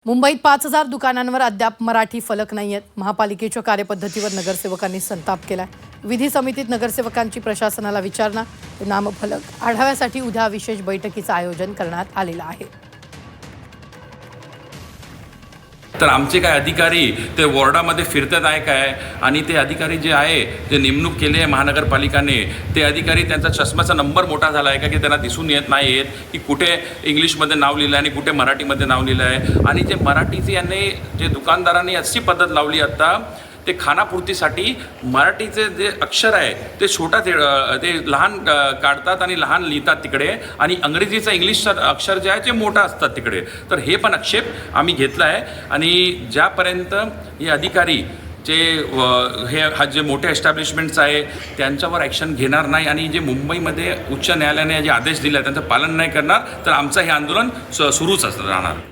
मुंबईत 5,000 दुकानांवर अद्याप मराठी फलक नाही आहेत। महापालिकेच्या कार्यपद्धतीवर नगरसेवकांनी संताप केलाय। विधी समितीत नगरसेवकांची प्रशासनाला विचारणा, नामफलक आढाव्यासाठी उद्या विशेष बैठकीचं आयोजन करण्यात आलेलं आहे। तर आमचे काय अधिकारी ते वॉर्डामध्ये फिरतात आहे काय, आणि ते अधिकारी जे आहे ते नेमणूक केली आहे महानगरपालिकाने, ते अधिकारी त्यांचा चष्म्याचा नंबर मोठा झाला आहे का की त्यांना दिसून येत नाही आहेत की कुठे इंग्लिशमध्ये नाव लिहिलं आहे आणि कुठे मराठीमध्ये नाव लिहिलं आहे। आणि जे मराठीचे यांनी जे दुकानदारांनी अशी पद्धत लावली आता, ते खानापूर्तीसाठी मराठीचे जे अक्षर आहे ते ते लहान काढतात आणि लहान लिहितात तिकडे, आणि इंग्रजीचं इंग्लिशचं अक्षर जे आहे ते मोठं असतात तिकडे। तर हे पण आक्षेप आम्ही घेतला आहे, आणि ज्यापर्यंत हे अधिकारी जे मोठे एस्टॅब्लिशमेंट्स आहे त्यांच्यावर ॲक्शन घेणार नाही, आणि जे मुंबईमध्ये उच्च न्यायालयाने जे आदेश दिले त्यांचं पालन नाही करणार, तर आमचं हे आंदोलन सुरूच राहणार।